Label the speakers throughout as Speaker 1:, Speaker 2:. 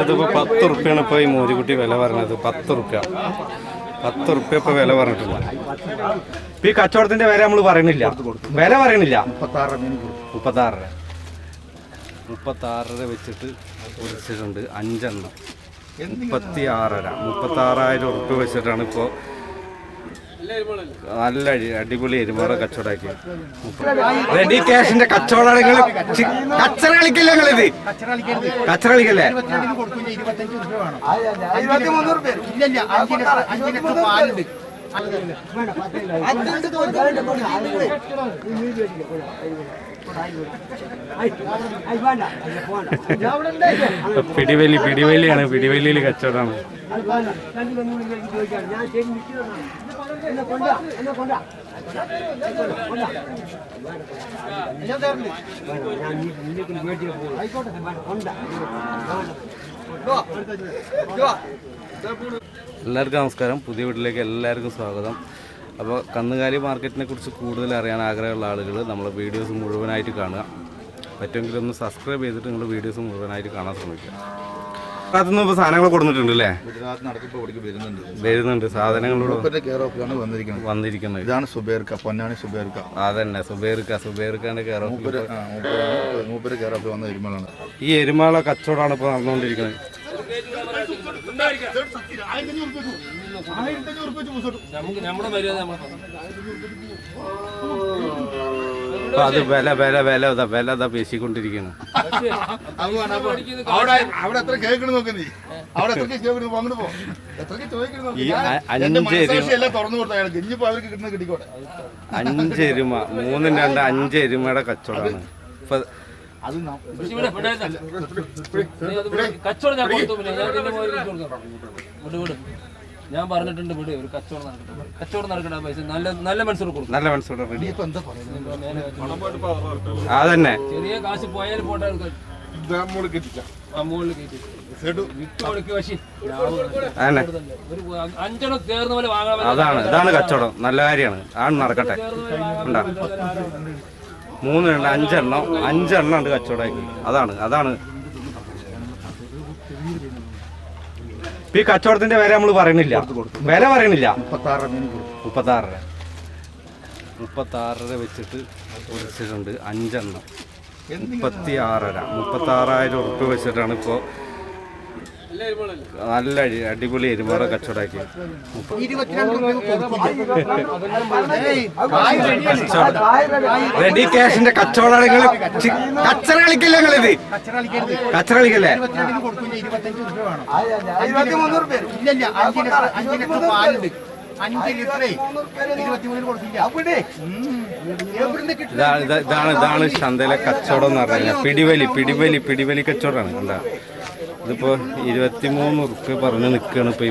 Speaker 1: ഇതിപ്പോ 10 റുപ്യാണ് ഇപ്പൊ ഈ മോരിക്കുട്ടി വില പറഞ്ഞത്. 10 റുപ്യ. 10 റുപ്യ ഇപ്പൊ വില പറഞ്ഞിട്ടില്ല. ഈ കച്ചവടത്തിന്റെ വില നമ്മൾ പറയണില്ല. വില പറയണില്ല. 36 വെച്ചിട്ട് കുറിച്ചിട്ടുണ്ട് 5 എണ്ണം. 36,000 റുപ്യ വെച്ചിട്ടാണ് ഇപ്പോൾ നല്ല അടിപൊളി എരുമോറ കച്ചവടമാക്കി. റെഡി ക്യാഷിന്റെ കച്ചവടം. കച്ചറ കളിക്കല്ലേ നിങ്ങളിത്? കച്ചറ കളിക്കല്ലേ? പിടിവലിയാണ്. പിടിവലിയിൽ കച്ചവടമാണ്. എല്ലാവർക്കും നമസ്കാരം. പുതിയ വീട്ടിലേക്ക് എല്ലാവർക്കും സ്വാഗതം. അപ്പോൾ കന്നുകാലി മാർക്കറ്റിനെ കുറിച്ച് കൂടുതൽ അറിയാൻ ആഗ്രഹമുള്ള ആളുകൾ നമ്മളെ വീഡിയോസ് മുഴുവനായിട്ട് കാണുക. പറ്റുമെങ്കിൽ ഒന്ന് സബ്സ്ക്രൈബ് ചെയ്തിട്ട് നിങ്ങൾ വീഡിയോസ് മുഴുവനായിട്ട് കാണാൻ ശ്രമിക്കുക. അതിന്ന് ഇപ്പോൾ സാധനങ്ങൾ കൊടുത്തിട്ടുണ്ട് അല്ലേ? വരുന്നുണ്ട് സാധനങ്ങളോട് വന്നിരിക്കുന്നത്. ഇതാണ് സുബേർക്ക, പൊന്നാണി സുബേർക്ക. അതന്നെ സുബേർക്കാന്റെ കെയർ ഓഫ് വന്ന എരുമകളാണ്. ഈ എരുമകളെ കച്ചവടമാണ് ഇപ്പോൾ നടന്നുകൊണ്ടിരിക്കുന്നത്. അത് വില പേശിക്കൊണ്ടിരിക്കുന്നു. ഈ 5 എരുമ 3 2 5 എരുമയുടെ കച്ചവടമാണ് ഇപ്പൊ.
Speaker 2: ഞാൻ പറഞ്ഞിട്ടുണ്ട് ഇവിടെ ഒരു കച്ചവടം നടക്കണ പൈസ നല്ല മനസ്സോട് കൊടുക്കും.
Speaker 1: നല്ല മനസ്സോട് അതന്നെ.
Speaker 2: ചെറിയ കാശ് പോയാലും പോട്ടെ.
Speaker 1: ഇതാണ് കച്ചവടം. നല്ല കാര്യമാണ്. ആണ് നടക്കട്ടെ. 3 2 5 എണ്ണം ഉണ്ട് കച്ചവടമാക്കി. അതാണ് ഈ കച്ചവടത്തിന്റെ വില നമ്മൾ പറയണില്ല. വില പറയണില്ല. 36 വെച്ചിട്ട് കുറിച്ചിട്ടുണ്ട് 5 എണ്ണം. 36,000 റുപ്യ വെച്ചിട്ടാണ് ഇപ്പോൾ നല്ല അടിപൊളി എരുമോറ കച്ചവടമാക്കി. റെഡി ക്യാഷിന്റെ കച്ചവടങ്ങൾ. കച്ചറ കളിക്കല്ലേ നിങ്ങളിത്? കച്ചറ കളിക്കല്ലേ? ഇതാണ് ചന്തയിലെ കച്ചവടം എന്ന് പറഞ്ഞാൽ. പിടിവലി കച്ചവടമാണ്. എന്താ ഇതിപ്പോ 23 റുപ്യ പറഞ്ഞ് നിൽക്കുകയാണ്. ഇപ്പൊ ഈ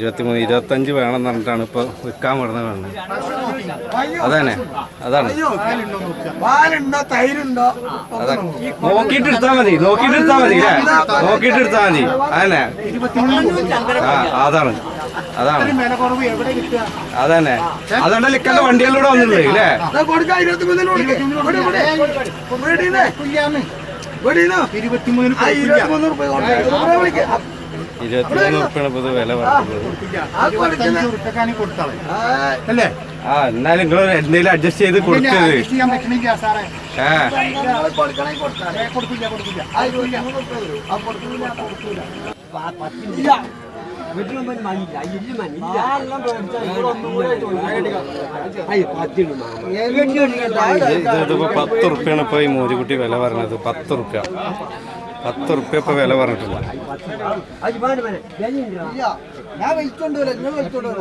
Speaker 1: 23 25 വേണം പറഞ്ഞിട്ടാണ് ഇപ്പൊ വിൽക്കാൻ പറഞ്ഞത്. അതാണ് നോക്കിയിട്ട് എടുത്താൽ മതി അതന്നെ. അതന്നെ അതുകൊണ്ട് ലിക്കന്റെ വണ്ടികളിലൂടെ വന്നില്ലേ അല്ലേ? 23 റുപ്യാണ് ഇപ്പൊ വില പറഞ്ഞത്. എന്നാലും നിങ്ങൾ എന്തെങ്കിലും അഡ്ജസ്റ്റ് ചെയ്ത് കൊടുക്കരുത്. ഇതിപ്പോ 10 റുപ്യാണ് ഇപ്പൊ ഈ മോരിക്കുട്ടി വില പറഞ്ഞത്. 10 റുപ്യ ഇപ്പൊ വില പറഞ്ഞിട്ടില്ല. 10 റുപ്യ അതിന് റേറ്റ് പറഞ്ഞു.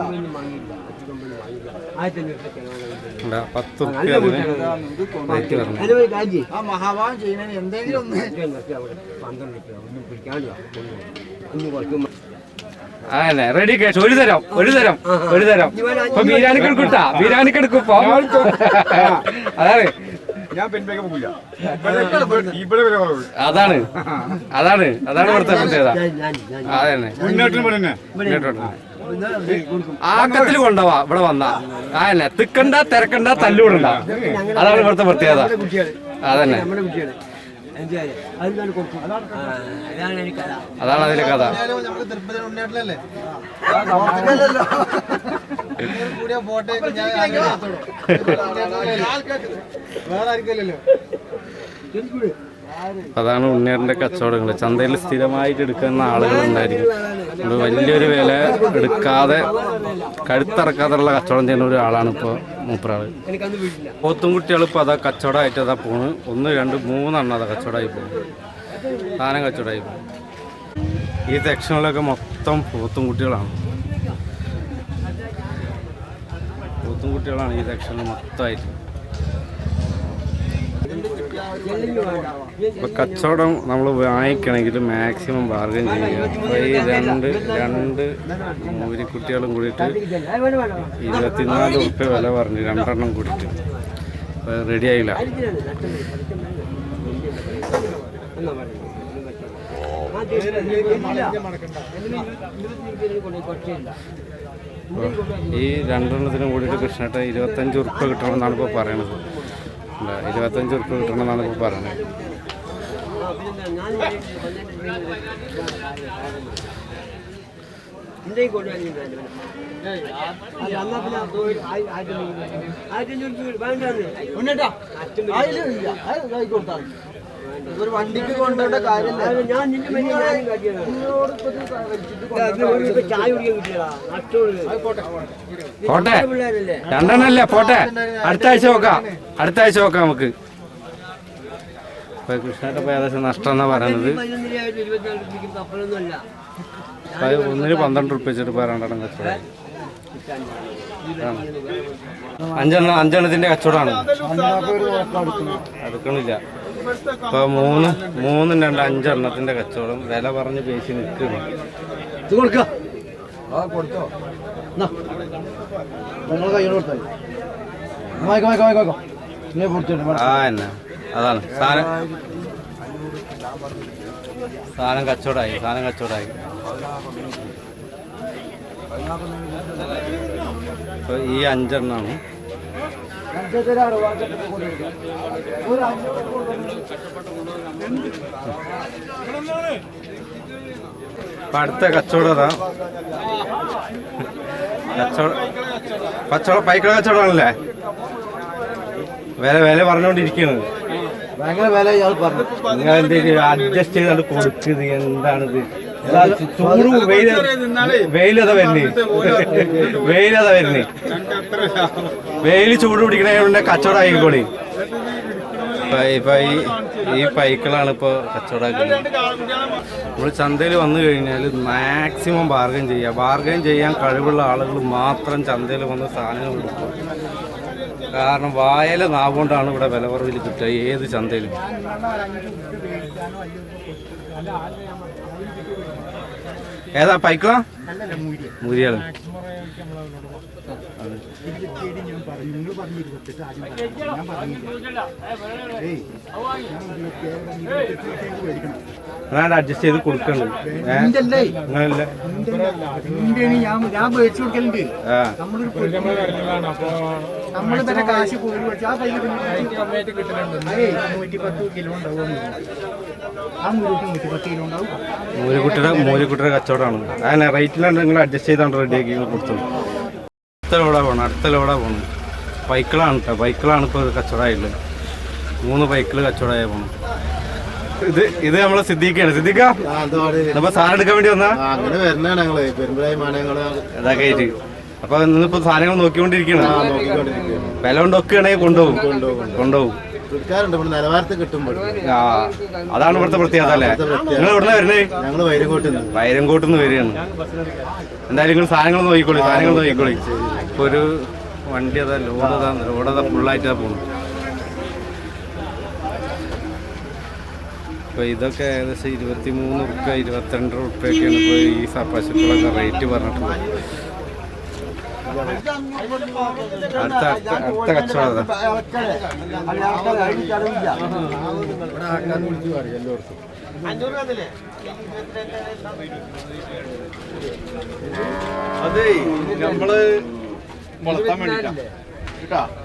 Speaker 1: അതന്നെ റെഡി ക്യാഷ്. ഒരു തരം ഇപ്പൊ ബിരിയാണിക്കെടുക്കും ഇപ്പൊ. അതാണ് ഇവിടുത്തെ പ്രത്യേകത. അതന്നെ ആക്കത്തിൽ കൊണ്ടുപോവാ ഇവിടെ വന്നാ. അതന്നെ തിക്കണ്ട തിരക്കണ്ട തല്ലുകൂടണ്ട. അതാണ് ഇവിടുത്തെ പ്രത്യേകത. അതന്നെ അതാണ് അതിലെ കഥ. അതാണ് ഉണ്ണിയേട്ടൻ്റെ കച്ചവടങ്ങൾ. ചന്തയിൽ സ്ഥിരമായിട്ട് എടുക്കുന്ന ആളുകളുണ്ടായിരിക്കും. വലിയൊരു വില എടുക്കാതെ കഴുത്തിറക്കാതെയുള്ള കച്ചവടം ചെയ്യുന്ന ഒരാളാണ് ഇപ്പോൾ മൂപ്പരാള്. പോത്തും കുട്ടികൾ ഇപ്പോൾ അതാ കച്ചവടമായിട്ട് അതാ പോണ്. 1 2 3 എണ്ണം അതാ കച്ചവടമായി പോകും. സാധനം കച്ചവടമായി പോകും. ഈ സെക്ഷനിലൊക്കെ മൊത്തം പോത്തും കുട്ടികളാണ്. പോത്തും കുട്ടികളാണ് ഈ സെക്ഷനിൽ മൊത്തമായിട്ട്. ഇപ്പോൾ കച്ചവടം നമ്മൾ വാങ്ങിക്കണമെങ്കിൽ മാക്സിമം ബാർഗൻ ചെയ്യുക. അപ്പോൾ ഈ രണ്ട് മൂരിക്കുട്ടികളും കൂടിയിട്ട് 24 ഉറുപ്പ്യ വില പറഞ്ഞു, 2 എണ്ണം കൂടിയിട്ട്. അപ്പോൾ റെഡി ആയില്ല. ഈ 2 എണ്ണത്തിനും കൂടിയിട്ട് കൃഷ്ണേട്ടൻ 25 ഉറുപ്പ്യ കിട്ടണമെന്നാണ് ഇപ്പോൾ പറയണത്. 25 ഉറുപ്പ്യ കിട്ടണമെന്നാണ് ഇപ്പോൾ പറയുന്നത്.
Speaker 3: ഒരു വണ്ടിക്ക് കൊണ്ടുപോകേണ്ട കാര്യമില്ല.
Speaker 1: പോട്ടെ, 2 എണ്ണല്ലേ, പോട്ടെ. അടുത്ത ആഴ്ച നോക്കാം നമുക്ക്. കൃഷ്ണേട്ട ഇപ്പോൾ ഏകദേശം നഷ്ടം എന്നാണ് പറയുന്നത്. ഒന്നിന് 12 ഉറുപ്പ്യ വെച്ചിട്ട് ഇപ്പോൾ 2 എണ്ണം കച്ചവടം. 5 എണ്ണത്തിൻ്റെ കച്ചവടമാണ്. എടുക്കണില്ല. ഇപ്പോൾ 3 2 5 എണ്ണത്തിൻ്റെ കച്ചവടം. വില പറഞ്ഞ് പേശി നിൽക്കുന്നു. എന്നാ അതാണ് സാധനം കച്ചവടമായി. ഇപ്പോൾ ഈ 5 എണ്ണമാണ്. ഇപ്പം അടുത്ത കച്ചവടം പൈക്കള കച്ചവടമാണല്ലേ. വില പറഞ്ഞുകൊണ്ടിരിക്കുന്നത്.
Speaker 3: ഭയങ്കര വില ഇയാൾ പറഞ്ഞു.
Speaker 1: നിങ്ങൾ എന്തെങ്കിലും അഡ്ജസ്റ്റ് ചെയ്താണ്ട് കൊടുക്കുന്നത് എന്താണിത്? വെയിലതാ വരുന്നേ. വെയിൽ ചൂട് പിടിക്കണ കച്ചവടം ആയിക്കോളി. ഇപ്പൊ ഈ പൈക്കളാണ് ഇപ്പോൾ കച്ചവടമാക്കുന്നത്. നമ്മൾ ചന്തയിൽ വന്നു കഴിഞ്ഞാൽ മാക്സിമം ബാർഗൻ ചെയ്യാൻ കഴിവുള്ള ആളുകൾ മാത്രം ചന്തയിൽ വന്ന് സാധനങ്ങൾ എടുക്കും. കാരണം വായല നാവുകൊണ്ടാണ് ഇവിടെ വില കുറവിൽ കിട്ടുക ഏത് ചന്തയിലും. ഏതാ പൈക്കള? മൂരിയാണ്. അതാണ് അഡ്ജസ്റ്റ് ചെയ്ത് കൊടുക്കണ്ടത്. മൂരിക്കുട്ടിയുടെ കച്ചവടമാണ്. അങ്ങനെ റേറ്റിലാണ് നിങ്ങൾ അഡ്ജസ്റ്റ് ചെയ്താണ് റെഡിയാക്കി കൊടുത്തത്. അടുത്ത ലോഡാ പോകണം. പൈക്കളാണ് ഇപ്പോൾ കച്ചവടമായിട്ടുള്ളത്. 3 പൈക്കിൾ കച്ചവടമായി പോകണം. ഇത് നമ്മളെ സിദ്ദീഖാണ്. സിദ്ദീഖ അപ്പൊ സാധനം എടുക്കാൻ വേണ്ടി വന്നാ അതൊക്കെ ആയിട്ട്. അപ്പൊ ഇന്നിപ്പോ സാധനങ്ങൾ നോക്കിക്കൊണ്ടിരിക്കണം. വില കൊണ്ടൊക്കെയാണെങ്കിൽ കൊണ്ടുപോകും. അതാണ് ഇവിടുത്തെ പ്രത്യേകത അല്ലേ. നിങ്ങൾ എവിടെ വരുന്നേ?
Speaker 3: ഞങ്ങൾ
Speaker 1: വൈരങ്കോട്ടുനിന്ന് വരികയാണ്. എന്തായാലും നിങ്ങൾ സാധനങ്ങൾ നോക്കിക്കോളി. ഇപ്പൊ ഒരു വണ്ടി അതാ ലോഡതാ ഫുള്ളായിട്ടാ പോകുന്നു. ഇപ്പൊ ഇതൊക്കെ ഏകദേശം 23 ഉറുപ്പ്യ 22 ഉറുപ്പ്യൊക്കെയാണ് ഇപ്പൊ ഈ പശുക്കളൊക്കെ റേറ്റ് പറഞ്ഞിട്ടുള്ളത്. അടുത്ത കച്ചവടം
Speaker 3: അതെ നമ്മള് വളർത്താൻ വേണ്ടിട്ടാ.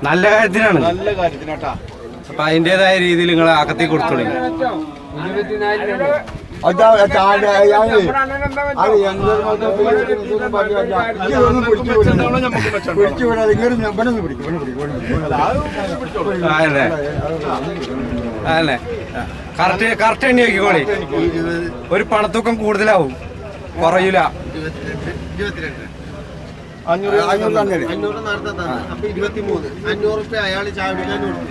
Speaker 1: നല്ല കാര്യത്തിനാണ്.
Speaker 3: നല്ല കാര്യത്തിനാട്ടാ.
Speaker 1: അപ്പം അതിൻ്റെതായ രീതിയിൽ നിങ്ങൾ അകത്തി കൊടുത്തോളി. അതന്നെ അതന്നെ കറക്റ്റ് എണ്ണി നോക്കിക്കോളി. ഒരു പണത്തൂക്കം കൂടുതലാവും, കുറയൂല.
Speaker 3: 500 നേരത്തെ തന്നെ. അപ്പൊ 23 500 റുപ്യ അയാൾ ചായ കുടിക്കാൻ കൊടുത്തു.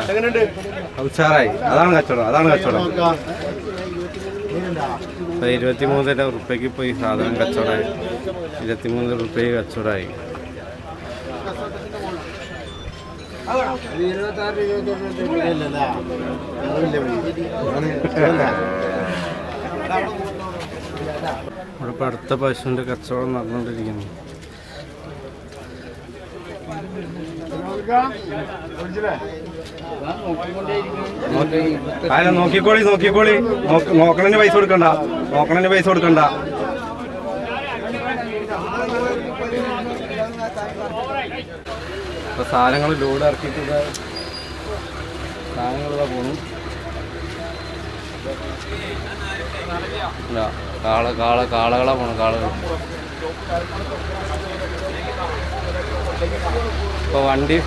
Speaker 3: 23
Speaker 1: ഉഷാറായി. അതാണ് കച്ചവടം, അതാണ് കച്ചവടം. 23 റുപ്യക്ക് ഇപ്പോൾ ഈ സാധനം കച്ചവടമായി. 23 റുപ്യക്ക് കച്ചവടമായി. ഇവിടെ ഇപ്പോൾ അടുത്ത പശുവിൻ്റെ കച്ചവടം നടന്നുകൊണ്ടിരിക്കുന്നു. അല്ല നോക്കിക്കോളി നോക്കിക്കോളി, നോക്കണതിന് പൈസ കൊടുക്കണ്ട, നോക്കണതിന് പൈസ കൊടുക്കണ്ട. ഇപ്പൊ സാധനങ്ങൾ ലോഡ് ഇറക്കിയിട്ട് സാധനങ്ങളിവിടെ പോണു. കാളകളാ പോണു, കാളകൾ. ഇപ്പൊ വണ്ടി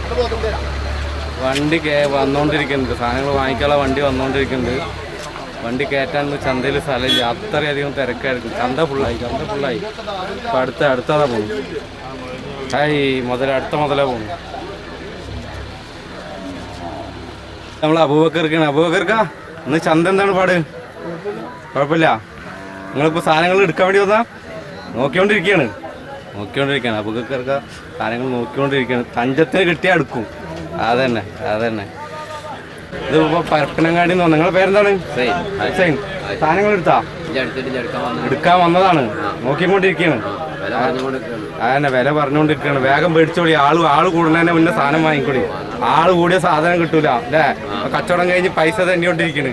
Speaker 1: വന്നുകൊണ്ടിരിക്കുന്നുണ്ട്. സാധനങ്ങൾ വാങ്ങിക്കാനുള്ള വണ്ടി വന്നുകൊണ്ടിരിക്കുന്നുണ്ട്. വണ്ടി കയറ്റാനൊന്നും ചന്തയിൽ സ്ഥലമില്ല, അത്രയധികം തിരക്കായിരിക്കും. ചന്ത ഫുള്ളായി. ഇപ്പം അടുത്തതാ പോകും. അടുത്ത മുതലേ പോകും. നമ്മൾ അബൂബക്കർക്കാണ്. അബൂബക്കർക്കാ ഇന്ന് ചന്ത എന്താണ് പാട്? കുഴപ്പമില്ല. നിങ്ങളിപ്പോൾ സാധനങ്ങൾ എടുക്കാൻ വേണ്ടി വന്നാൽ നോക്കിക്കൊണ്ടിരിക്കുകയാണ്. അബൂബക്കർക്ക സാധനങ്ങൾ നോക്കിക്കൊണ്ടിരിക്കുകയാണ്. തഞ്ചത്തിന് കിട്ടിയാൽ എടുക്കും. അതന്നെ ഇതിപ്പോൾ പരപ്പനങ്ങാടി എന്ന് പറഞ്ഞു. നിങ്ങളുടെ പേരെന്താണ്? ഹുസൈൻ. സാധനങ്ങൾ എടുക്കാൻ വന്നതാണ്, നോക്കിക്കൊണ്ടിരിക്കുകയാണ്. അതന്നെ വില പറഞ്ഞുകൊണ്ടിരിക്കുകയാണ്. വേഗം മേടിച്ചോളി. ആള് കൂടുന്നതിന് മുന്നേ സാധനം വാങ്ങിക്കൊള്ളി. ആള് കൂടിയ സാധനം കിട്ടൂല അല്ലേ? കച്ചവടം കഴിഞ്ഞ് പൈസ തന്നെക്കൊണ്ടിരിക്കണ്.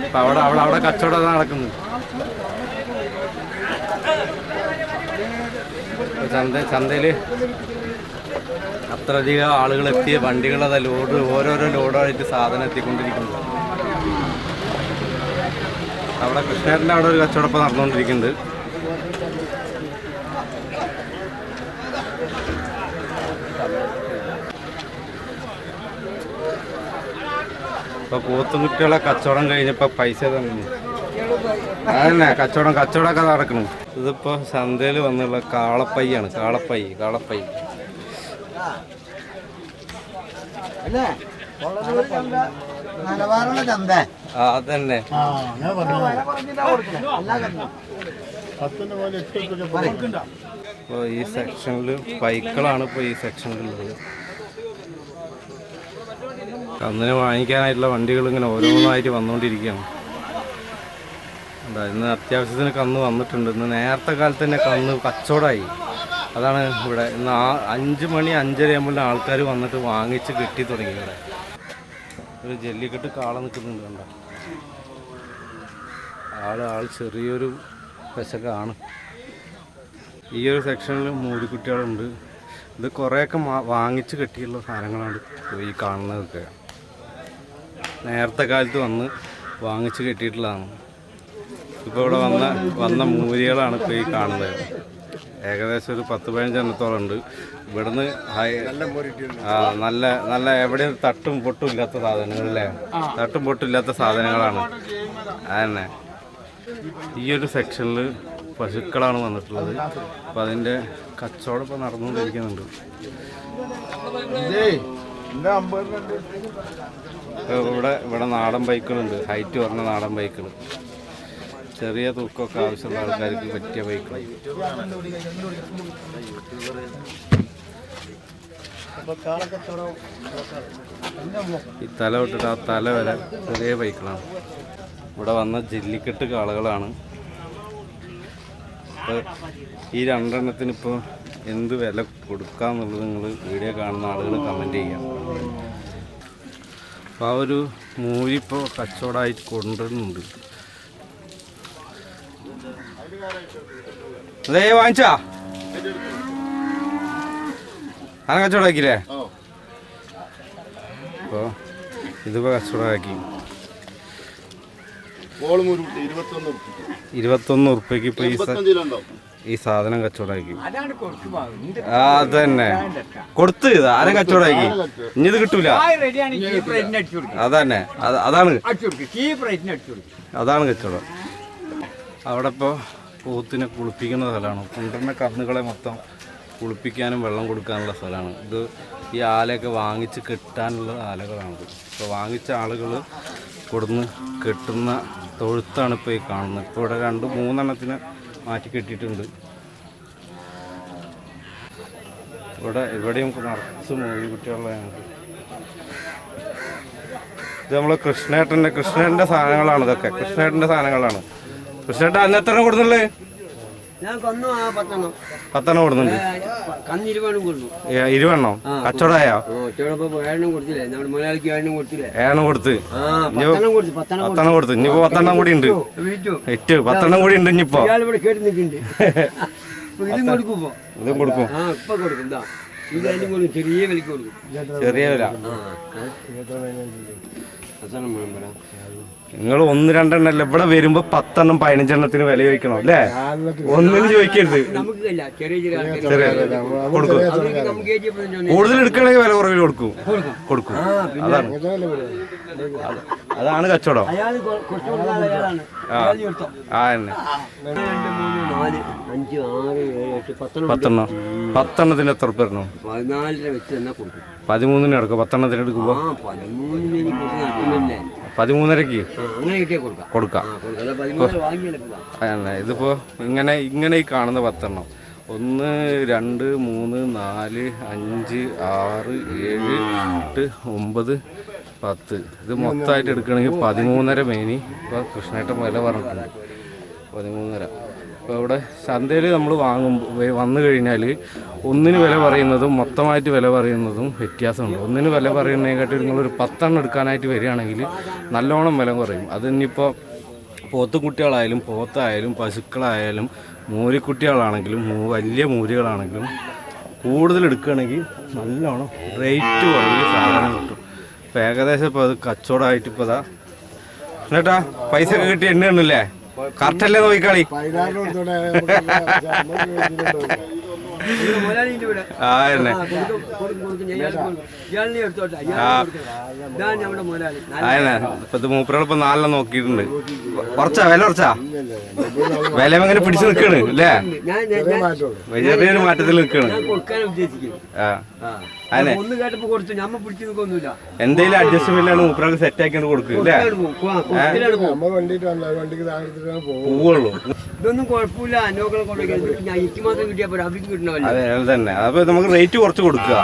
Speaker 1: അപ്പൊ അവിടെ കച്ചവടം നടക്കുന്നു. ചന്തയില് അത്രയധികം ആളുകൾ എത്തിയ വണ്ടികളത് ഓരോരോ ലോഡായിട്ട് സാധനം എത്തിക്കൊണ്ടിരിക്കുന്നു. അവിടെ കൃഷ്ണേട്ടൻ്റെ അവിടെ ഒരു കച്ചവടം ഇപ്പം നടന്നുകൊണ്ടിരിക്കുന്നുണ്ട്. ഇപ്പൊ പോത്തുകുട്ടികളെ കച്ചവടം കഴിഞ്ഞപ്പോൾ പൈസ തന്നെ. അതന്നെ കച്ചവടമൊക്കെ നടക്കണം. ഇതിപ്പോ ചന്തയിൽ വന്നുള്ള കാളപ്പയ്യാണ്. കാളപ്പൈ അതന്നെ. ഇപ്പോൾ ഈ സെക്ഷനിൽ പൈക്കളാണ് ഇപ്പോൾ ഈ സെക്ഷനിലുള്ളത്. കന്നിന് വാങ്ങിക്കാനായിട്ടുള്ള വണ്ടികൾ ഇങ്ങനെ ഓരോന്നായിട്ട് വന്നുകൊണ്ടിരിക്കുകയാണ്. ഇന്ന് അത്യാവശ്യത്തിന് കന്ന് വന്നിട്ടുണ്ട്. ഇന്ന് നേരത്തെ കാലത്ത് തന്നെ കന്ന് കച്ചവടമായി. അതാണ് ഇവിടെ ഇന്ന് 5 മണി 5:30 ആകുമ്പോൾ ആൾക്കാർ വന്നിട്ട് വാങ്ങിച്ച് കെട്ടി തുടങ്ങി. ഇവിടെ ഒരു ജല്ലിക്കെട്ട് കാള നിൽക്കുന്നുണ്ട്. കണ്ട ആൾ ചെറിയൊരു പശക്കാണ്. ഈ ഒരു സെക്ഷനിൽ മൂരിക്കുട്ടികളുണ്ട്. ഇത് കുറേയൊക്കെ വാങ്ങിച്ച് കെട്ടിയുള്ള സാധനങ്ങളാണ് ഈ കാണുന്നതൊക്കെ. നേരത്തെ കാലത്ത് വന്ന് വാങ്ങിച്ച് കെട്ടിയിട്ടുള്ളതാണ്. ഇപ്പോൾ ഇവിടെ വന്ന മൂരികളാണ് ഇപ്പോൾ ഈ കാണുന്നത്. ഏകദേശം ഒരു 10-15 എണ്ണത്തോളം ഉണ്ട്. ഇവിടുന്ന് നല്ല എവിടെയും തട്ടും പൊട്ടും ഇല്ലാത്ത സാധനങ്ങളല്ലേ? തട്ടും പൊട്ടും ഇല്ലാത്ത സാധനങ്ങളാണ്. അതന്നെ ഈ ഒരു സെക്ഷനിൽ പശുക്കളാണ് വന്നിട്ടുള്ളത്. അപ്പം അതിൻ്റെ കച്ചവടം ഇപ്പോൾ നടന്നുകൊണ്ടിരിക്കുന്നുണ്ട്. ഇവിടെ നാടൻ ബൈക്കുകളുണ്ട്. ഹൈറ്റ് പറഞ്ഞ നാടൻ ബൈക്കുകൾ, ചെറിയ തൂക്കമൊക്കെ ആവശ്യമുള്ള ആൾക്കാർക്ക് പറ്റിയ ബൈക്കുകൾ. ഈ തല തൊട്ടിട്ട് ആ തല വരെ ചെറിയ ബൈക്കുകളാണ്. ഇവിടെ വന്ന ജല്ലിക്കെട്ട് കാളകളാണ്. അപ്പോൾ ഈ 2 എണ്ണത്തിന് ഇപ്പോൾ എന്ത് വില കൊടുക്കാമെന്നുള്ളത് നിങ്ങൾ വീഡിയോ കാണുന്ന ആളുകൾ കമൻറ്റ് ചെയ്യാം. അപ്പോൾ ആ ഒരു മൂരി ഇപ്പോൾ കച്ചവടമായിട്ട് കൊണ്ടുവരുന്നുണ്ട്. അതേ വാങ്ങിച്ചാ അങ്ങനെ കച്ചവടമാക്കിയില്ലേ? അപ്പോൾ ഇതിപ്പോൾ കച്ചവടമാക്കി 21 ഉറുപ്പ്യക്ക് ഇപ്പോൾ ഈ സാധനം കച്ചവടമാക്കി. അതന്നെ കൊടുത്ത് ആരും കച്ചവടമാക്കി. ഇനി ഇത് കിട്ടൂല. അതന്നെ അതാണ് കച്ചവടം. അവിടെ ഇപ്പോൾ പോത്തിനെ കുളിപ്പിക്കുന്ന സ്ഥലമാണ്. കൊണ്ടുവരുന്ന കന്നുകളെ മൊത്തം കുളിപ്പിക്കാനും വെള്ളം കൊടുക്കാനുള്ള സ്ഥലമാണ് ഇത്. ഈ ആലയൊക്കെ വാങ്ങിച്ച് കെട്ടാനുള്ള ആലകളാണിത്. ഇപ്പോൾ വാങ്ങിച്ച ആളുകൾ കൊടുന്ന് കെട്ടുന്ന തൊഴുത്താണ് ഇപ്പോൾ ഈ കാണുന്നത്. ഇപ്പോൾ ഇവിടെ 2-3 എണ്ണത്തിന് മാറ്റി കെട്ടിയിട്ടുണ്ട്. ഇവിടെയും നിറച്ച് കുട്ടികളുടെ ഇത് നമ്മളെ കൃഷ്ണേട്ടൻ്റെ സാധനങ്ങളാണ് ഇതൊക്കെ. കൃഷ്ണേട്ടൻ്റെ സാധനങ്ങളാണ്. കൃഷ്ണേട്ടൻ അന്ന് എത്ര കൊടുത്തുള്ളേ? 10 കൊടുക്കുന്നുണ്ട്. 20 കച്ചവടമായോ? 7 കൊടുത്ത് 10 കൊടുത്ത്. ഇനിയിപ്പോ 10 കൂടി ഉണ്ട്. 10 കൂടി ഉണ്ട്. ഇനിയിപ്പോ ഇതും കൊടുക്കും. ചെറിയ വില. നിങ്ങൾ 1-2 ഇവിടെ വരുമ്പോ 10 15 വില ചോദിക്കണം അല്ലേ? ഒന്നിനും ചോദിക്കരുത്. കൊടുക്കും. കൂടുതൽ എടുക്കണമെങ്കിൽ വില കുറവിൽ കൊടുക്കും. അതാണ് കച്ചവടം. ആ തന്നെ 10 എത്ര ഉറുപ്പ്യ വരണം? 13 എടുക്കും. 10 എടുക്കുമ്പോ 13.5 കൊടുക്കാം. ഇതിപ്പോ ഇങ്ങനെ ഈ കാണുന്ന 10 1 2 3 4 5 6 7 8 9 10 ഇത് മൊത്തമായിട്ട് എടുക്കണമെങ്കിൽ 13.5 മേനി. ഇപ്പോൾ കൃഷ്ണേട്ടൻ വില പറഞ്ഞിട്ടുണ്ട് 13.5. അപ്പോൾ ഇവിടെ ചന്തയിൽ നമ്മൾ വന്നു കഴിഞ്ഞാൽ ഒന്നിന് വില പറയുന്നതും മൊത്തമായിട്ട് വില പറയുന്നതും വ്യത്യാസമുണ്ട്. ഒന്നിന് വില പറയുന്നതിനെക്കാട്ടി നിങ്ങളൊരു 10 എടുക്കാനായിട്ട് വരികയാണെങ്കിൽ നല്ലോണം വില കുറയും. അതിനിപ്പോൾ പോത്തുകുട്ടികളായാലും പോത്തായാലും പശുക്കളായാലും മൂരിക്കുട്ടികളാണെങ്കിലും വലിയ മൂരികളാണെങ്കിലും കൂടുതൽ എടുക്കുകയാണെങ്കിൽ നല്ലോണം റേറ്റ് കുറവിൽ സാധനം കിട്ടും. ഇപ്പോൾ ഏകദേശം ഇപ്പോൾ അത് കച്ചവടമായിട്ട് ഇപ്പോൾ ഇതാ എന്നിട്ടാ പൈസ ഒക്കെ കിട്ടി എണ്ണുന്നില്ലേ? കറക്റ്റല്ലേ നോക്കിക്കളി. അതന്നെ ഇപ്പൊ ഇത് മൂപ്പരോളിപ്പോ 4 നോക്കിയിട്ടുണ്ട്. വില കുറച്ചാ വില എങ്ങനെ പിടിച്ചു നിൽക്കണ് അല്ലേ? ചെറിയൊരു മാറ്റത്തിൽ നിൽക്കണ്. എന്തെങ്കിലും അഡ്ജസ്റ്റ്മെന്റാണ് മൂപ്പരോൾക്ക് സെറ്റ് ആക്കിയാണ് കൊടുക്കുക അല്ലേ? പോവുള്ളൂ.
Speaker 4: ഇതൊന്നും കുഴപ്പമില്ല. എനിക്ക് മാത്രം കിട്ടിയാൽ പോരാ, അവർക്ക് കിട്ടണമല്ലോ.
Speaker 1: അതെ തന്നെ. അപ്പൊ നമുക്ക് റേറ്റ് കുറച്ച് കൊടുക്കുക.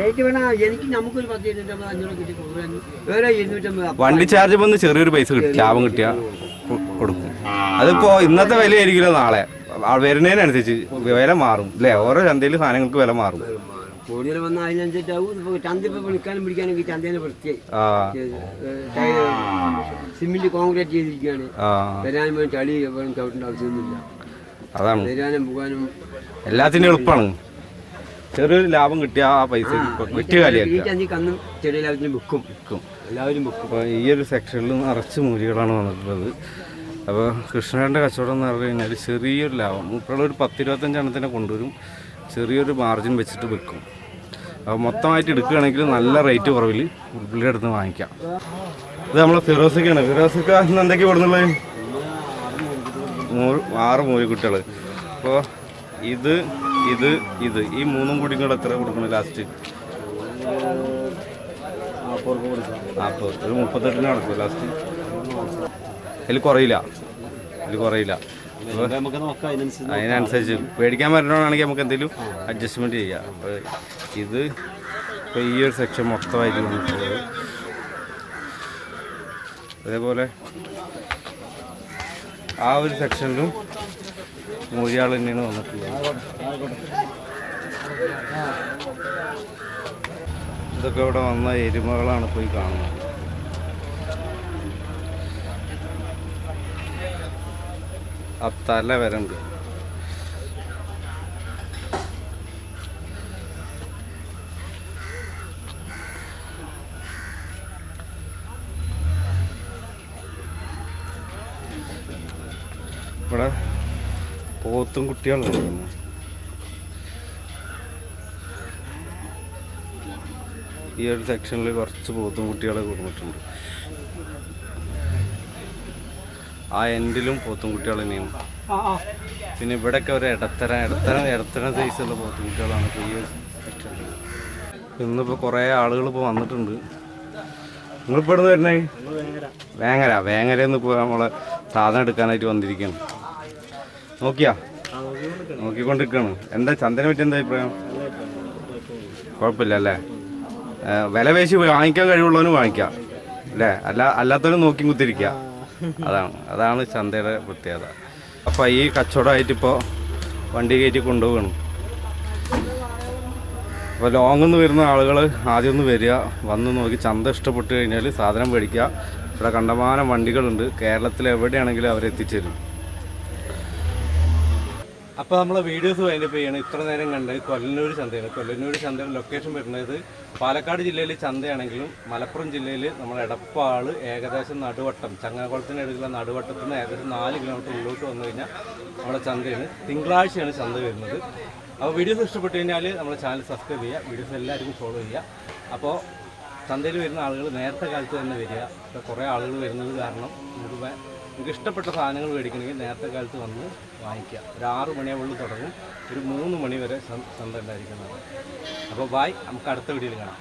Speaker 4: റേറ്റ് വേണം. എനിക്ക് നമുക്കൊരു 10-250 കിട്ടി വേറെ 250.
Speaker 1: വണ്ടി ചാർജ് വന്ന് ചെറിയൊരു പൈസ ലാഭം കിട്ടിയാ കൊടുക്കും. അതിപ്പോ ഇന്നത്തെ വില ആയിരിക്കില്ല നാളെ വരുന്നതിനനുസരിച്ച് വില മാറും അല്ലേ? ഓരോ ചന്തയിൽ സാധനങ്ങൾക്ക് വില മാറും.
Speaker 4: കൂടുതൽ വന്നാൽ അതിനനുസരിച്ചാവും. ചന്ത ഇപ്പൊ വിളിക്കാനും പിടിക്കാനൊക്കെ ചന്തേനെ വൃത്തിയായി സിമെന്റ് കോൺക്രീറ്റ് ചെയ്തിരിക്കുകയാണ്. വരാനും വേണ്ടി ചളി ചവിട്ടേണ്ട ആവശ്യമൊന്നുമില്ല.
Speaker 1: അതാണ്
Speaker 4: വരാനും പോകാനും
Speaker 1: എല്ലാത്തിനും എളുപ്പമാണ്. ചെറിയൊരു ലാഭം കിട്ടിയ ആ പൈസ വെട്ടി കാലിയാക്കി
Speaker 4: കന്നും ചെറിയ ലാഭത്തിന് വിൽക്കും. എല്ലാവരും വിൽക്കും.
Speaker 1: അപ്പോൾ ഈ ഒരു സെക്ഷനിൽ നിറച്ച് മൂലികളാണ് വന്നിട്ടുള്ളത്. അപ്പോൾ കൃഷ്ണേട്ടൻ്റെ കച്ചവടം എന്ന് പറഞ്ഞു കഴിഞ്ഞാൽ ചെറിയൊരു ലാഭം. മൂപ്പറുള്ള ഒരു 10-25 എണ്ണത്തിനെ കൊണ്ടുവരും. ചെറിയൊരു മാർജിൻ വെച്ചിട്ട് വിൽക്കും. അപ്പോൾ മൊത്തമായിട്ട് എടുക്കുകയാണെങ്കിൽ നല്ല റേറ്റ് കുറവിൽ പുള്ളിയുടെ അടുത്ത് വാങ്ങിക്കാം. ഇത് നമ്മളെ ഫിറോസിക്കാണ്. ഫിറോസിക്ക ഇന്ന് എന്തൊക്കെയാണ് കൊടുക്കുന്നത്? 6 മൂലിക്കുട്ടികൾ. അപ്പോൾ ഇത് ഈ 3 കൂടി കൂടെ എത്ര കൊടുക്കണം ലാസ്റ്റ്? 40. ഒരു 38 നടക്കും ലാസ്റ്റ്. അതിൽ കുറയില്ല. അതിനനുസരിച്ച് പേടിക്കാൻ പറ്റണമെങ്കിൽ നമുക്ക് എന്തെങ്കിലും അഡ്ജസ്റ്റ്മെൻറ്റ് ചെയ്യാം. അപ്പോൾ ഇത് ഇപ്പോൾ ഈ ഒരു സെക്ഷൻ മൊത്തമായിട്ട് വന്നിട്ടുള്ളത്. അതേപോലെ ആ ഒരു സെക്ഷനിലും മൂലിയാൾ തന്നെയാണ് വന്നിട്ടുള്ളത്. ഇതൊക്കെ ഇവിടെ വന്ന എരുമകളാണ് പോയി കാണുന്നത്. ആ തല വരണ്ട്. ഇവിടെ പോത്തും കുട്ടികളുണ്ട്. ഈ ഒരു സെക്ഷനിൽ കുറച്ച് പോത്തും കുട്ടികളെ കൊടുത്തിട്ടുണ്ട്. ആ എൻഡിലും പോത്തും കുട്ടികൾ തന്നെയാണ്. പിന്നെ ഇവിടെയൊക്കെ ഒരു ഇടത്തരം സൈസുള്ള പോത്തും കുട്ടികളാണ് ഇപ്പോൾ ഈ ഒരു സെക്ഷനിൽ. ഇന്നിപ്പോൾ കുറേ ആളുകൾ ഇപ്പോൾ വന്നിട്ടുണ്ട്. നിങ്ങളിപ്പോൾ ഇവിടെ നിന്ന് വരുന്നേ? വേങ്ങരയിൽ ഇപ്പോൾ നമ്മളെ സാധനം എടുക്കാനായിട്ട് വന്നിരിക്കുകയാണ്. നോക്കിക്കൊണ്ടിരിക്കുകയാണ്. എന്താ ചന്തനെ പറ്റി എന്താ അഭിപ്രായം? കുഴപ്പമില്ല അല്ലേ? വില പേശി വാങ്ങിക്കാൻ കഴിവുള്ളവന് വാങ്ങിക്കാം അല്ലേ? അല്ലാത്തവനും നോക്കി കുത്തിരിക്കുക. അതാണ് ചന്തയുടെ പ്രത്യേകത. അപ്പോൾ ഈ കച്ചവടമായിട്ടിപ്പോൾ വണ്ടി കയറ്റി കൊണ്ടുപോകണം. അപ്പോൾ ലോങ്ങിൽ വരുന്ന ആളുകൾ ആദ്യം ഒന്ന് വരിക, വന്ന് നോക്കി ചന്ത ഇഷ്ടപ്പെട്ട് കഴിഞ്ഞാൽ സാധനം മേടിക്കുക. ഇവിടെ കണ്ടമാനം വണ്ടികളുണ്ട്. കേരളത്തിൽ എവിടെയാണെങ്കിലും അവരെത്തിച്ചേരും. അപ്പോൾ നമ്മളെ വീഡിയോസ് വൈൻഡപ്പ് ചെയ്യണം. ഇത്ര നേരം കണ്ടത് കൊല്ലന്നൂർ ചന്തയാണ്. കൊല്ലന്നൂർ ചന്തയുടെ ലൊക്കേഷൻ വരുന്നത് പാലക്കാട് ജില്ലയിൽ ചന്തയാണെങ്കിലും മലപ്പുറം ജില്ലയിൽ നമ്മൾ എടപ്പാൾ ഏകദേശം നടുവട്ടം ചങ്ങാകുളത്തിനടുത്തുള്ള നടുവട്ടത്തിൽ നിന്ന് ഏകദേശം 4 കിലോമീറ്റർ ഉള്ളോട്ട് വന്നു കഴിഞ്ഞാൽ നമ്മുടെ ചന്തയാണ്. തിങ്കളാഴ്ചയാണ് ചന്ത വരുന്നത്. അപ്പോൾ വീഡിയോസ് ഇഷ്ടപ്പെട്ട് കഴിഞ്ഞാൽ നമ്മുടെ ചാനൽ സബ്സ്ക്രൈബ് ചെയ്യുക, വീഡിയോസ് എല്ലാവർക്കും ഫോളോ ചെയ്യുക. അപ്പോൾ ചന്തയിൽ വരുന്ന ആളുകൾ നേരത്തെ കാലത്ത് തന്നെ വരിക. ഇപ്പോൾ കുറേ ആളുകൾ വരുന്നത് കാരണം നിങ്ങൾക്ക് ഇഷ്ടപ്പെട്ട സാധനങ്ങൾ മേടിക്കണമെങ്കിൽ നേരത്തെ കാലത്ത് വന്ന് വാങ്ങിക്കുക. ഒരു 6 മണിയാവുമ്പോൾ തുടങ്ങും, ഒരു 3 മണി വരെ ചന്ത ഉണ്ടായിരിക്കുന്നതാണ്. അപ്പോൾ ബായ്, നമുക്ക് അടുത്ത വീഡിയോയിൽ കാണാം.